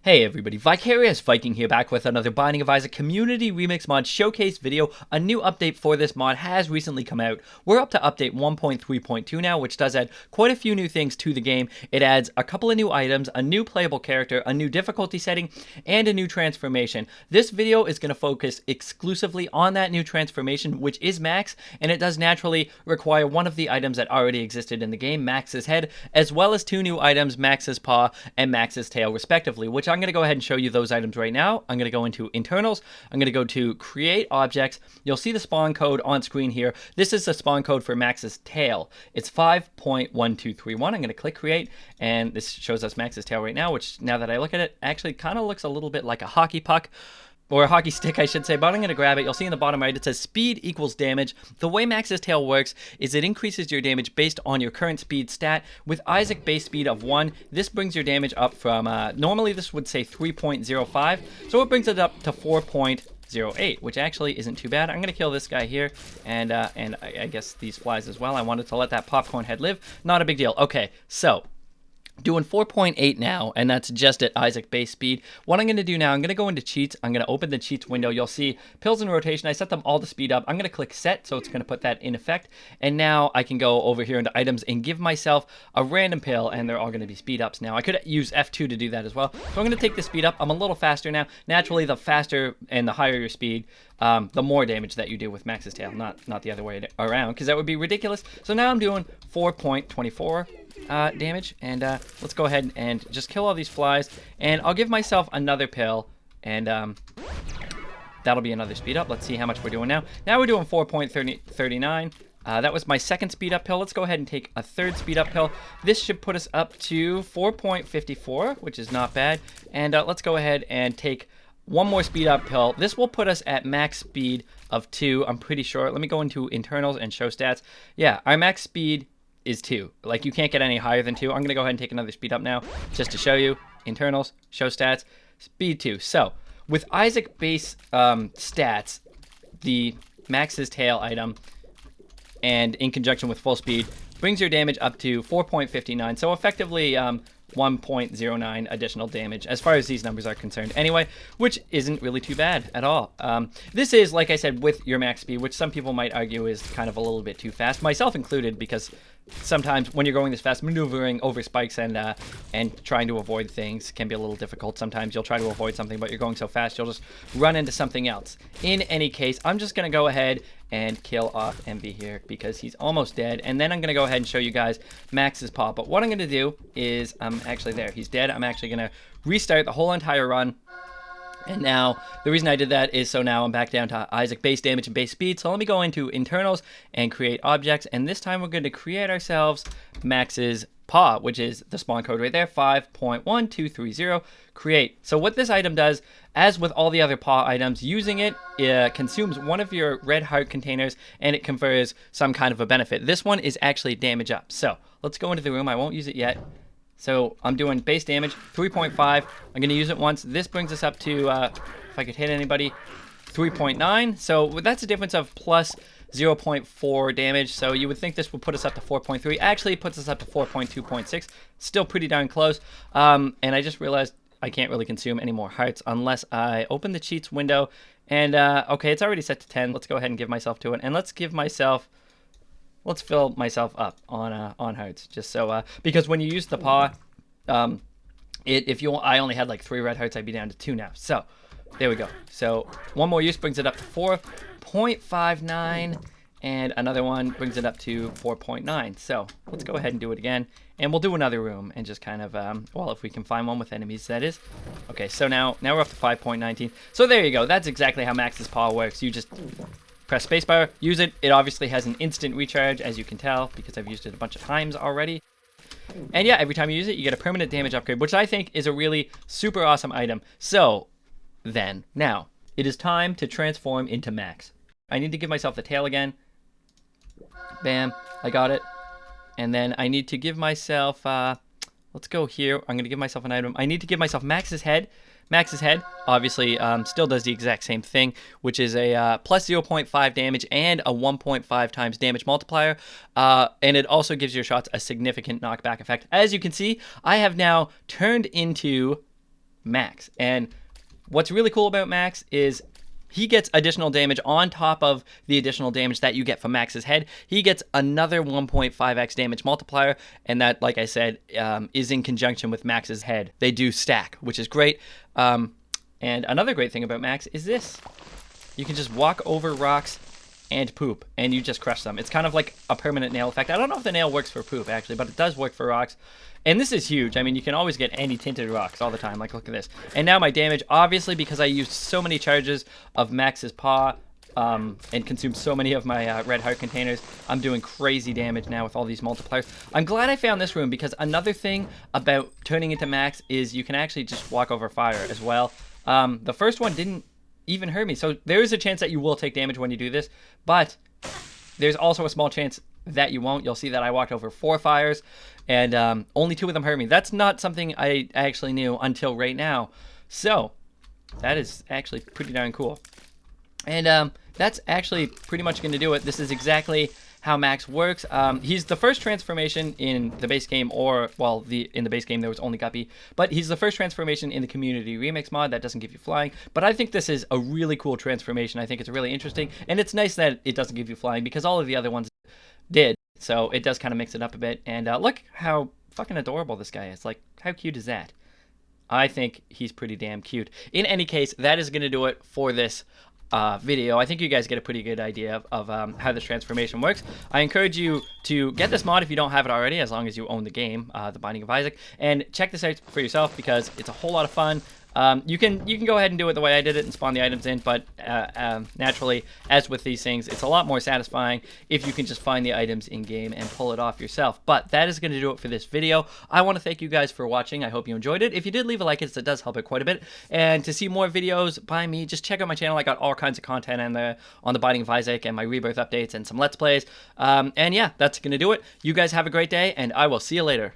Hey everybody, Vicarious Viking here, back with another Binding of Isaac Community Remix Mod Showcase video. A new update for this mod has recently come out. We're up to update 1.3.2 now, which does add quite a few new things to the game. It adds a couple of new items, a new playable character, a new difficulty setting, and a new transformation. This video is going to focus exclusively on that new transformation, which is Max, and it does naturally require one of the items that already existed in the game, Max's head, as well as two new items, Max's paw and Max's tail, respectively, which I'm going to go ahead and show you those items right now. I'm going to go into internals. I'm going to go to create objects. You'll see the spawn code on screen here. This is the spawn code for Max's tail. It's 5.1231. I'm going to click create, and this shows us Max's tail right now, which now that I look at it, actually kind of looks a little bit like a hockey puck. Or a hockey stick, I should say, but I'm going to grab it. You'll see in the bottom right, it says speed equals damage. The way Max's tail works is it increases your damage based on your current speed stat. With Isaac base speed of 1, this brings your damage up from, normally this would say 3.05, so it brings it up to 4.08, which actually isn't too bad. I'm going to kill this guy here, and I guess these flies as well. I wanted to let that popcorn head live. Not a big deal. Okay, so doing 4.8 now, and that's just at Isaac base speed. What I'm going to do now, I'm going to go into cheats. I'm going to open the cheats window. You'll see pills in rotation. I set them all to speed up. I'm going to click set, so it's going to put that in effect. And now I can go over here into items and give myself a random pill, and they're all going to be speed ups now. I could use F2 to do that as well. So I'm going to take the speed up. I'm a little faster now. Naturally, the faster and the higher your speed, the more damage that you do with Max's tail, not the other way around, because that would be ridiculous. So now I'm doing 4.24 damage, and let's go ahead and just kill all these flies, and I'll give myself another pill, and that'll be another speed up. Let's see how much we're doing now. Now we're doing 4.39. That was my second speed up pill. Let's go ahead and take a third speed up pill. This should put us up to 4.54, which is not bad. And let's go ahead and take one more speed up pill. This will put us at max speed of 2, I'm pretty sure. Let me go into internals and show stats. Yeah, our max speed is 2. Like, you can't get any higher than 2. I'm going to go ahead and take another speed up now just to show you. Internals, show stats, speed 2. So, with Isaac base stats, the Max's tail item, and in conjunction with full speed, brings your damage up to 4.59. So, effectively, 1.09 additional damage as far as these numbers are concerned anyway, which isn't really too bad at all. This is, like I said, with your max speed, which some people might argue is kind of a little bit too fast, myself included, because sometimes when you're going this fast, maneuvering over spikes and trying to avoid things can be a little difficult. Sometimes you'll try to avoid something, but you're going so fast you'll just run into something else. In any case, I'm just going to go ahead and kill off MB here because he's almost dead, and then I'm going to go ahead and show you guys Max's paw. But what I'm going to do is, actually there, he's dead. I'm actually going to restart the whole entire run. And now, the reason I did that is so now I'm back down to Isaac base damage and base speed. So let me go into internals and create objects. And this time we're going to create ourselves Max's paw, which is the spawn code right there, 5.1230, create. So what this item does, as with all the other paw items, using it consumes one of your red heart containers, and it confers some kind of a benefit. This one is actually damage up. So let's go into the room. I won't use it yet. So I'm doing base damage, 3.5. I'm going to use it once. This brings us up to, if I could hit anybody, 3.9. So that's a difference of plus 0.4 damage. So you would think this would put us up to 4.3. Actually, it puts us up to 4.2.6. Still pretty darn close. And I just realized I can't really consume any more hearts unless I open the cheats window. And, okay, it's already set to 10. Let's go ahead and give myself to it. And let's give myself... Let's fill myself up on hearts, just so because when you use the paw, I only had like 3 red hearts, I'd be down to 2 now. So there we go. So one more use brings it up to 4.59, and another one brings it up to 4.9. So let's go ahead and do it again, and we'll do another room and just kind of well, if we can find one with enemies, that is. Okay, so now we're up to 5.19. So there you go. That's exactly how Max's paw works. You just press spacebar, use it. It obviously has an instant recharge, as you can tell, because I've used it a bunch of times already. And yeah, every time you use it, you get a permanent damage upgrade, which I think is a really super awesome item. So, then, now, it is time to transform into Max. I need to give myself the tail again. Bam, I got it. And then I need to give myself, let's go here. I'm going to give myself an item. I need to give myself Max's head. Max's head obviously still does the exact same thing, which is a plus 0.5 damage and a 1.5 times damage multiplier. And it also gives your shots a significant knockback effect. As you can see, I have now turned into Max. And what's really cool about Max is he gets additional damage on top of the additional damage that you get from Max's head. He gets another 1.5x damage multiplier, and that, like I said, is in conjunction with Max's head. They do stack, which is great. And another great thing about Max is this. You can just walk over rocks and poop, and you just crush them. It's kind of like a permanent nail effect. I don't know if the nail works for poop, actually, but it does work for rocks. And this is huge. I mean, you can always get any tinted rocks all the time. Like, look at this. And now my damage, obviously, because I used so many charges of Max's paw and consumed so many of my red heart containers, I'm doing crazy damage now with all these multipliers. I'm glad I found this room, because another thing about turning into Max is you can actually just walk over fire as well. The first one didn't even hurt me. So there is a chance that you will take damage when you do this, but there's also a small chance that you won't. You'll see that I walked over 4 fires, and only 2 of them hurt me. That's not something I actually knew until right now. So that is actually pretty darn cool. And that's actually pretty much going to do it. This is exactly how Max works. He's the first transformation in the base game, or, well, in the base game there was only Guppy, but he's the first transformation in the Community Remix mod that doesn't give you flying. But I think this is a really cool transformation. I think it's really interesting, and it's nice that it doesn't give you flying, because all of the other ones did. So it does kind of mix it up a bit. And look how fucking adorable this guy is. Like, how cute is that? I think he's pretty damn cute. In any case, that is going to do it for this video. I think you guys get a pretty good idea of how this transformation works. I encourage you to get this mod if you don't have it already, as long as you own the game, The Binding of Isaac, and check this out for yourself, because it's a whole lot of fun. You can go ahead and do it the way I did it and spawn the items in, but naturally, as with these things, it's a lot more satisfying if you can just find the items in game and pull it off yourself. But that is going to do it for this video. I want to thank you guys for watching. I hope you enjoyed it. If you did, leave a like, it does help it quite a bit. And to see more videos by me, just check out my channel. I got all kinds of content on the Binding of Isaac and my Rebirth updates and some Let's Plays. And yeah, that's going to do it. You guys have a great day, and I will see you later.